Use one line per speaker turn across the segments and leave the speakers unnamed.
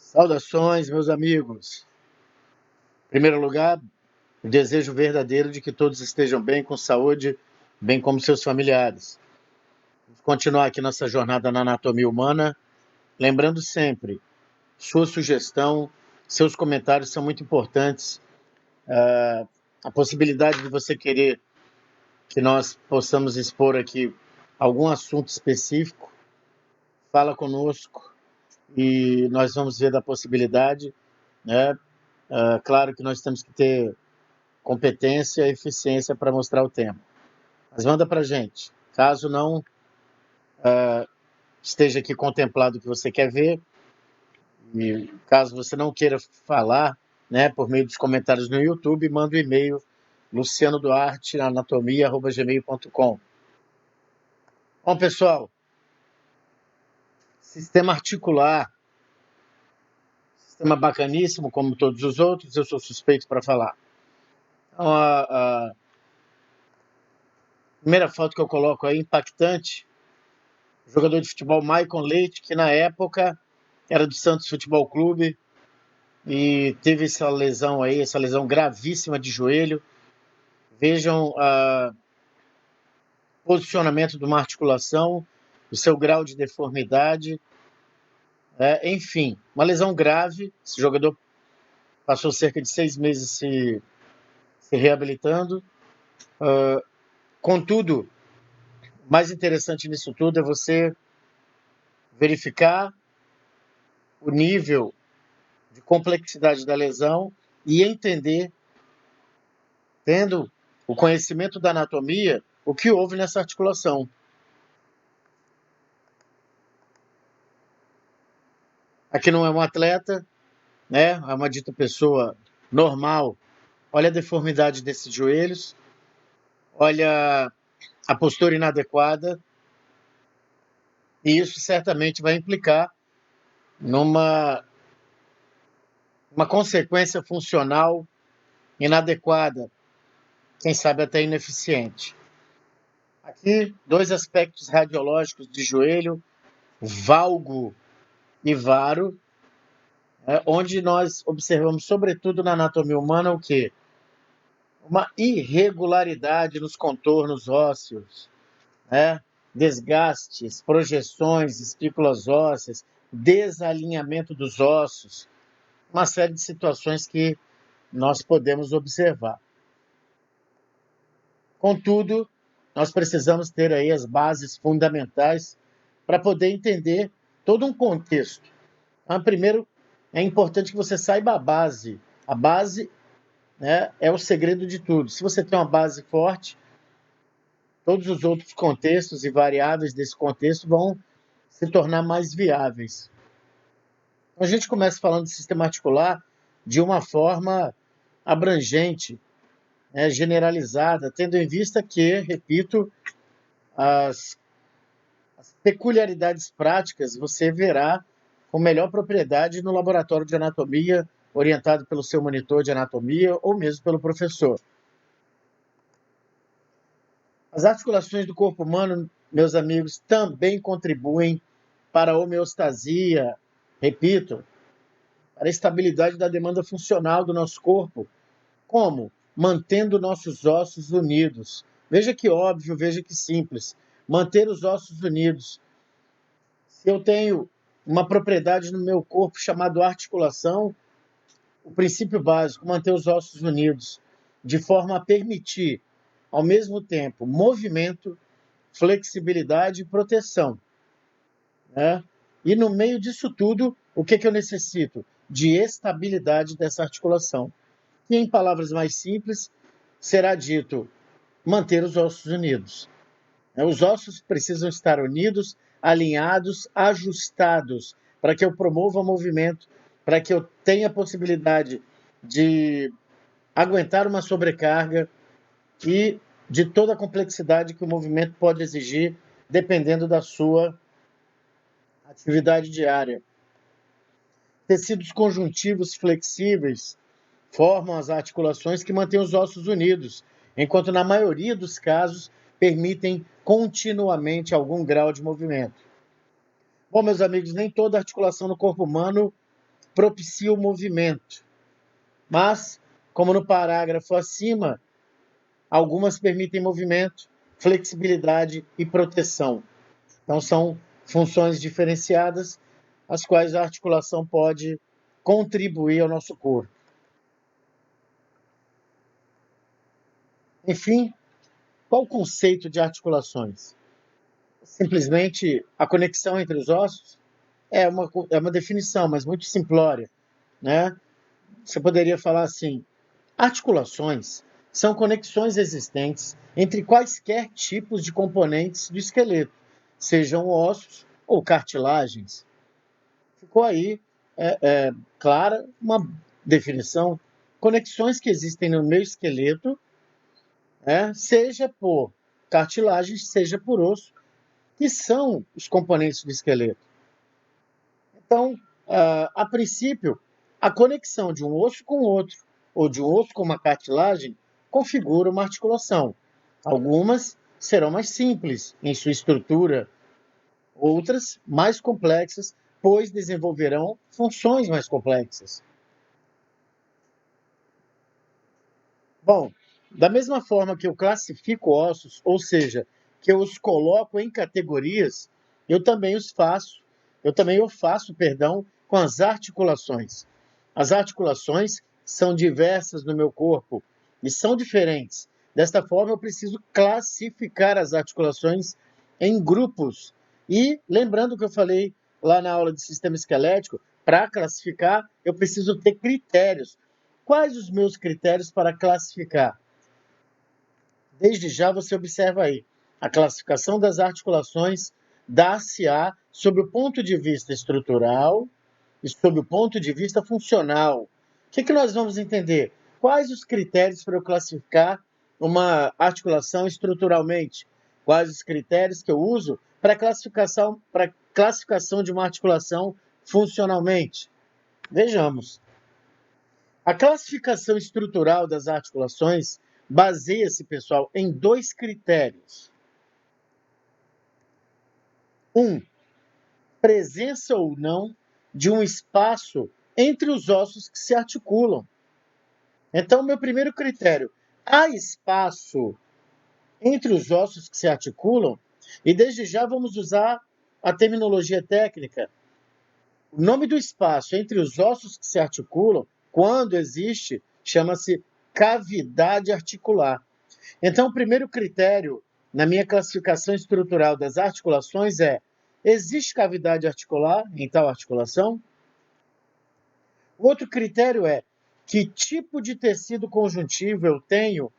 Saudações, meus amigos. Em primeiro lugar, o desejo verdadeiro de que todos estejam bem, com saúde, bem como seus familiares. Vamos continuar aqui nossa jornada na anatomia humana, lembrando sempre, sua sugestão, seus comentários são muito importantes. A possibilidade de você querer que nós possamos expor aqui algum assunto específico, fala conosco e nós vamos ver da possibilidade, né? Claro que nós temos que ter competência e eficiência para mostrar o tema. Mas manda para a gente. Caso não esteja aqui contemplado o que você quer ver, e caso você não queira falar, né, por meio dos comentários no YouTube, manda o e-mail lucianoduarte@anatomia.gmail.com. Bom, pessoal, sistema articular, sistema bacaníssimo, como todos os outros, eu sou suspeito para falar. Então, a primeira foto que eu coloco aí, impactante, jogador de futebol Maicon Leite, que na época era do Santos Futebol Clube e teve essa lesão aí, essa lesão gravíssima de joelho. Vejam o posicionamento de uma articulação, o seu grau de deformidade, enfim, uma lesão grave. Esse jogador passou cerca de 6 meses se reabilitando. Contudo, o mais interessante nisso tudo é você verificar o nível de complexidade da lesão e entender, tendo o conhecimento da anatomia, o que houve nessa articulação. Aqui não é um atleta, né? É uma dita pessoa normal. Olha a deformidade desses joelhos, olha a postura inadequada, e isso certamente vai implicar numa uma consequência funcional inadequada, quem sabe até ineficiente. Aqui, dois aspectos radiológicos de joelho, valgo e varo, onde nós observamos, sobretudo na anatomia humana, o quê? Uma irregularidade nos contornos ósseos, né? Desgastes, projeções, espículas ósseas, desalinhamento dos ossos, uma série de situações que nós podemos observar. Contudo, nós precisamos ter aí as bases fundamentais para poder entender todo um contexto. Então, primeiro, é importante que você saiba a base. A base, né, é o segredo de tudo. Se você tem uma base forte, todos os outros contextos e variáveis desse contexto vão se tornar mais viáveis. Então, a gente começa falando de sistema articular de uma forma abrangente, né, generalizada, tendo em vista que, repito, as peculiaridades práticas você verá com melhor propriedade no laboratório de anatomia, orientado pelo seu monitor de anatomia ou mesmo pelo professor. As articulações do corpo humano, meus amigos, também contribuem para a homeostasia, repito, para a estabilidade da demanda funcional do nosso corpo. Como? Mantendo nossos ossos unidos. Veja que óbvio, veja que simples. Manter os ossos unidos. Se eu tenho uma propriedade no meu corpo chamada articulação, o princípio básico, manter os ossos unidos, de forma a permitir, ao mesmo tempo, movimento, flexibilidade e proteção, né? E no meio disso tudo, o que eu necessito? De estabilidade dessa articulação. E em palavras mais simples, será dito manter os ossos unidos. Os ossos precisam estar unidos, alinhados, ajustados, para que eu promova o movimento, para que eu tenha a possibilidade de aguentar uma sobrecarga e de toda a complexidade que o movimento pode exigir, dependendo da sua atividade diária. Tecidos conjuntivos flexíveis formam as articulações que mantêm os ossos unidos, enquanto na maioria dos casos permitem continuamente algum grau de movimento. Bom, meus amigos, nem toda articulação no corpo humano propicia o movimento. Mas, como no parágrafo acima, algumas permitem movimento, flexibilidade e proteção. Então, são funções diferenciadas, as quais a articulação pode contribuir ao nosso corpo. Enfim, qual o conceito de articulações? Simplesmente a conexão entre os ossos é uma definição, mas muito simplória, né? Você poderia falar assim: articulações são conexões existentes entre quaisquer tipos de componentes do esqueleto, sejam ossos ou cartilagens. Ficou aí clara uma definição: conexões que existem no meu esqueleto, seja por cartilagens, seja por osso, que são os componentes do esqueleto. Então, a princípio, a conexão de um osso com outro, ou de um osso com uma cartilagem, configura uma articulação. Algumas serão mais simples em sua estrutura, outras mais complexas, pois desenvolverão funções mais complexas. Bom, da mesma forma que eu classifico ossos, ou seja, que eu os coloco em categorias, eu também o faço, com as articulações. As articulações são diversas no meu corpo e são diferentes. Desta forma, eu preciso classificar as articulações em grupos. E lembrando que eu falei lá na aula de sistema esquelético, para classificar, eu preciso ter critérios. Quais os meus critérios para classificar? Desde já você observa aí, a classificação das articulações dá-se-á sob o ponto de vista estrutural e sob o ponto de vista funcional. O que nós vamos entender? Quais os critérios para eu classificar uma articulação estruturalmente? Quais os critérios que eu uso para classificação de uma articulação funcionalmente? Vejamos. A classificação estrutural das articulações baseia-se, pessoal, em dois critérios. Presença ou não de um espaço entre os ossos que se articulam. Então, meu primeiro critério: há espaço entre os ossos que se articulam? E desde já vamos usar a terminologia técnica. O nome do espaço entre os ossos que se articulam, quando existe, chama-se cavidade articular. Então, o primeiro critério na minha classificação estrutural das articulações é: existe cavidade articular em tal articulação? O outro critério é: que tipo de tecido conjuntivo eu tenho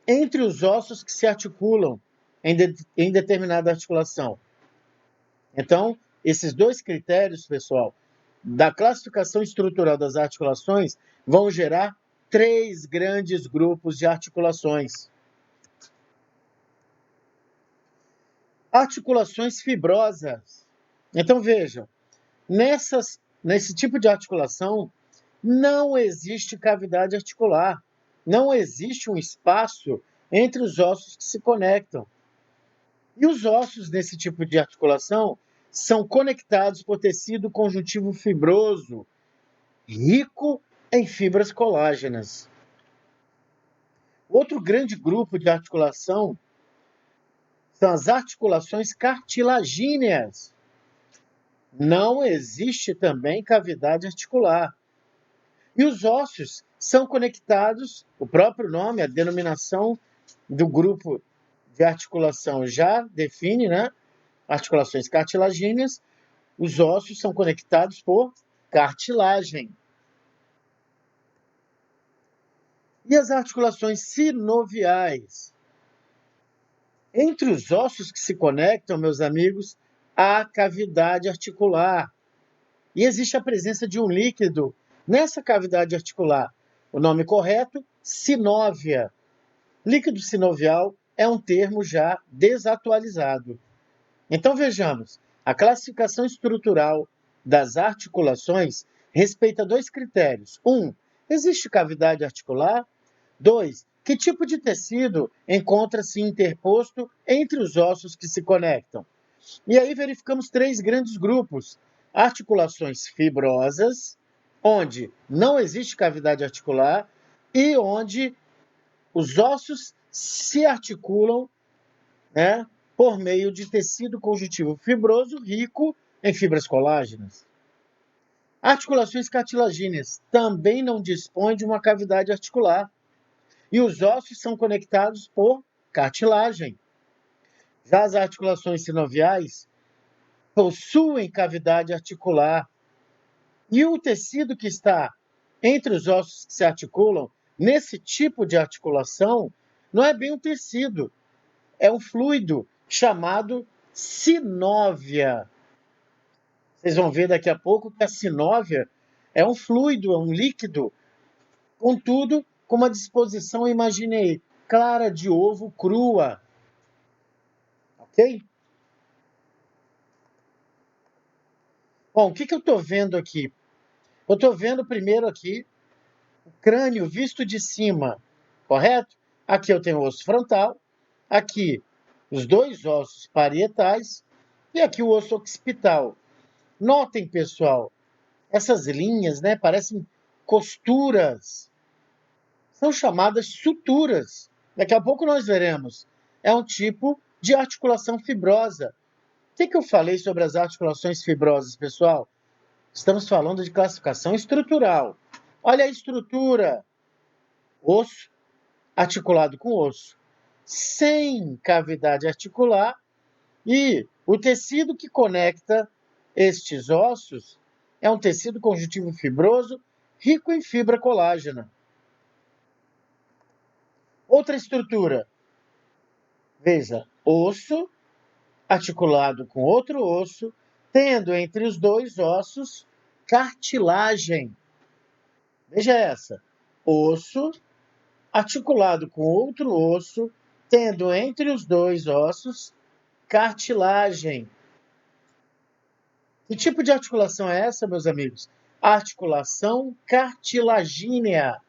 entre os ossos que se articulam em determinada articulação? Então, esses dois critérios, pessoal, da classificação estrutural das articulações vão gerar 3 grandes grupos de articulações. Articulações fibrosas. Então, vejam, nesse tipo de articulação, não existe cavidade articular, não existe um espaço entre os ossos que se conectam. E os ossos nesse tipo de articulação são conectados por tecido conjuntivo fibroso, rico em fibras colágenas. Outro grande grupo de articulação são as articulações cartilagíneas. Não existe também cavidade articular. E os ossos são conectados, o próprio nome, a denominação do grupo de articulação já define, né? Articulações cartilagíneas, os ossos são conectados por cartilagem. E as articulações sinoviais? Entre os ossos que se conectam, meus amigos, há cavidade articular. E existe a presença de um líquido nessa cavidade articular. O nome correto, sinóvia. Líquido sinovial é um termo já desatualizado. Então vejamos, a classificação estrutural das articulações respeita 2 critérios. existe cavidade articular? 2, que tipo de tecido encontra-se interposto entre os ossos que se conectam? E aí verificamos 3 grandes grupos: articulações fibrosas, onde não existe cavidade articular e onde os ossos se articulam, né, por meio de tecido conjuntivo fibroso rico em fibras colágenas. Articulações cartilagíneas também não dispõem de uma cavidade articular e os ossos são conectados por cartilagem. Já as articulações sinoviais possuem cavidade articular e o tecido que está entre os ossos que se articulam nesse tipo de articulação não é bem um tecido, é um fluido chamado sinóvia. Vocês vão ver daqui a pouco que a sinóvia é um fluido, é um líquido, contudo, com uma disposição, imaginei, clara de ovo crua. Ok? Bom, o que eu estou vendo aqui? Eu estou vendo primeiro aqui o crânio visto de cima, correto? Aqui eu tenho o osso frontal, aqui os dois ossos parietais e aqui o osso occipital. Notem, pessoal, essas linhas, né, parecem costuras. São chamadas suturas. Daqui a pouco nós veremos. É um tipo de articulação fibrosa. O que eu falei sobre as articulações fibrosas, pessoal? Estamos falando de classificação estrutural. Olha a estrutura. Osso articulado com osso, sem cavidade articular, e o tecido que conecta estes ossos é um tecido conjuntivo fibroso rico em fibra colágena. Outra estrutura. Veja, osso articulado com outro osso, tendo entre os dois ossos cartilagem. Veja essa. Osso articulado com outro osso, tendo entre os dois ossos cartilagem. Que tipo de articulação é essa, meus amigos? Articulação cartilagínea.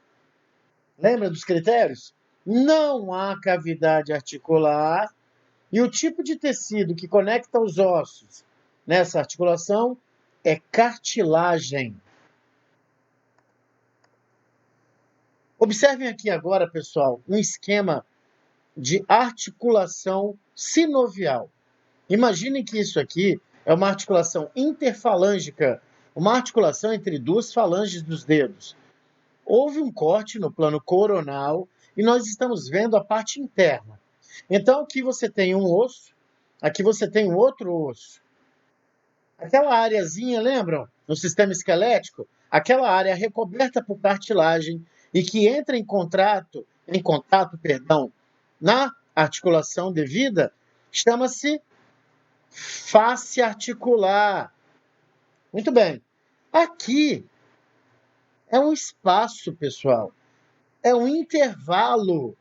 Lembra dos critérios? Não há cavidade articular e o tipo de tecido que conecta os ossos nessa articulação é cartilagem. Observem aqui agora, pessoal, um esquema de articulação sinovial. Imaginem que isso aqui é uma articulação interfalângica, uma articulação entre duas falanges dos dedos. Houve um corte no plano coronal e nós estamos vendo a parte interna. Então, aqui você tem um osso, aqui você tem um outro osso. Aquela areazinha, lembram? No sistema esquelético, aquela área recoberta por cartilagem e que entra em contato, na articulação devida, chama-se face articular. Muito bem. Aqui é um espaço, pessoal. É um intervalo.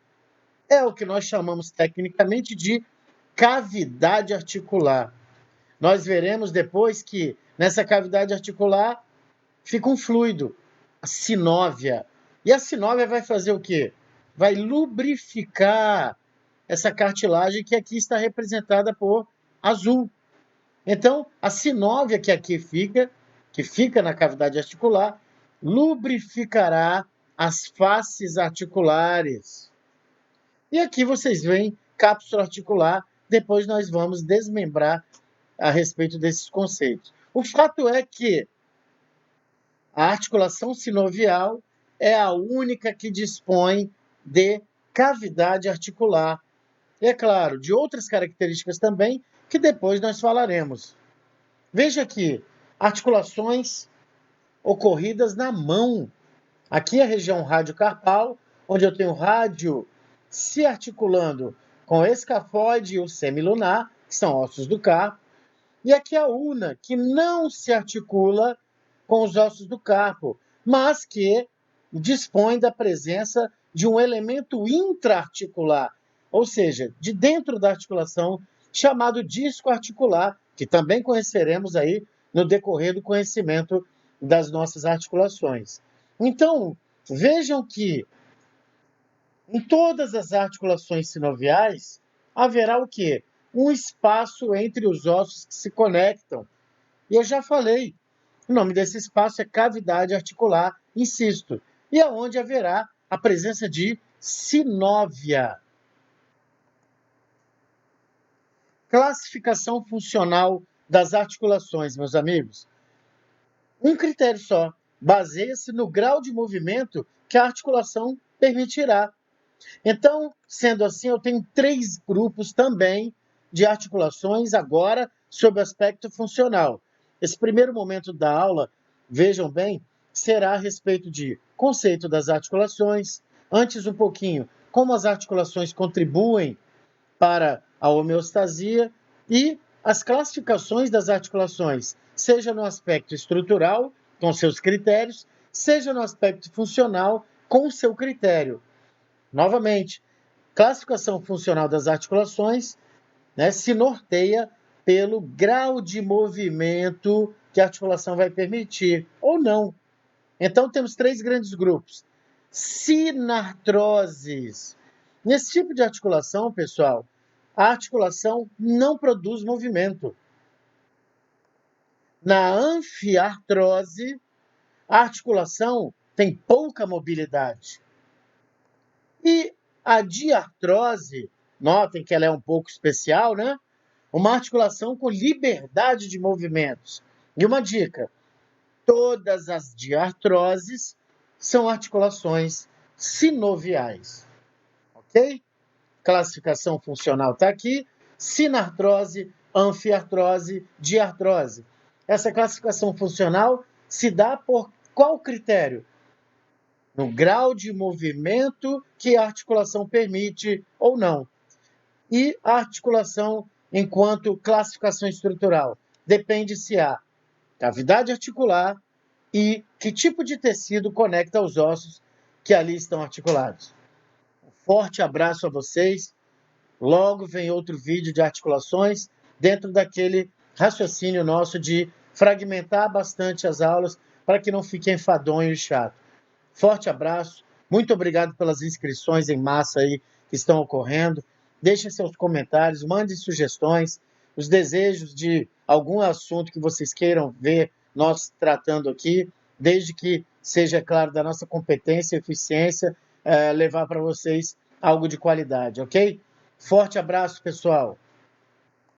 É o que nós chamamos tecnicamente de cavidade articular. Nós veremos depois que nessa cavidade articular fica um fluido, a sinóvia. E a sinóvia vai fazer o quê? Vai lubrificar essa cartilagem que aqui está representada por azul. Então, a sinóvia que fica na cavidade articular, lubrificará as faces articulares. E aqui vocês veem cápsula articular, depois nós vamos desmembrar a respeito desses conceitos. O fato é que a articulação sinovial é a única que dispõe de cavidade articular. E, é claro, de outras características também, que depois nós falaremos. Veja aqui, articulações ocorridas na mão. Aqui a região radiocarpal, onde eu tenho o rádio se articulando com o escafoide e o semilunar, que são ossos do carpo. E aqui a ulna, que não se articula com os ossos do carpo, mas que dispõe da presença de um elemento intraarticular, ou seja, de dentro da articulação, chamado disco articular, que também conheceremos aí no decorrer do conhecimento das nossas articulações. Então, vejam que em todas as articulações sinoviais haverá o quê? Um espaço entre os ossos que se conectam. E eu já falei, O nome desse espaço é cavidade articular, insisto, e é onde haverá a presença de sinóvia. Classificação funcional das articulações, meus amigos. Um critério só, baseia-se no grau de movimento que a articulação permitirá. Então, sendo assim, eu tenho 3 grupos também de articulações agora sob o aspecto funcional. Esse primeiro momento da aula, vejam bem, será a respeito de conceito das articulações, antes um pouquinho como as articulações contribuem para a homeostasia e as classificações das articulações, seja no aspecto estrutural, com seus critérios, seja no aspecto funcional, com seu critério. Novamente, classificação funcional das articulações, né, se norteia pelo grau de movimento que a articulação vai permitir, ou não. Então, temos 3 grandes grupos. Sinartroses. Nesse tipo de articulação, pessoal, a articulação não produz movimento. Na anfiartrose, a articulação tem pouca mobilidade. E a diartrose, notem que ela é um pouco especial, né? Uma articulação com liberdade de movimentos. E uma dica: todas as diartroses são articulações sinoviais. Ok? Classificação funcional está aqui: sinartrose, anfiartrose, diartrose. Essa classificação funcional se dá por qual critério? No grau de movimento que a articulação permite ou não. E a articulação, enquanto classificação estrutural, depende se há cavidade articular e que tipo de tecido conecta os ossos que ali estão articulados. Um forte abraço a vocês. Logo vem outro vídeo de articulações dentro daquele raciocínio nosso de fragmentar bastante as aulas para que não fique enfadonho e chato. Forte abraço, muito obrigado pelas inscrições em massa aí que estão ocorrendo. Deixem seus comentários, mandem sugestões, os desejos de algum assunto que vocês queiram ver nós tratando aqui, desde que seja, claro, da nossa competência e eficiência, levar para vocês algo de qualidade, ok? Forte abraço, pessoal!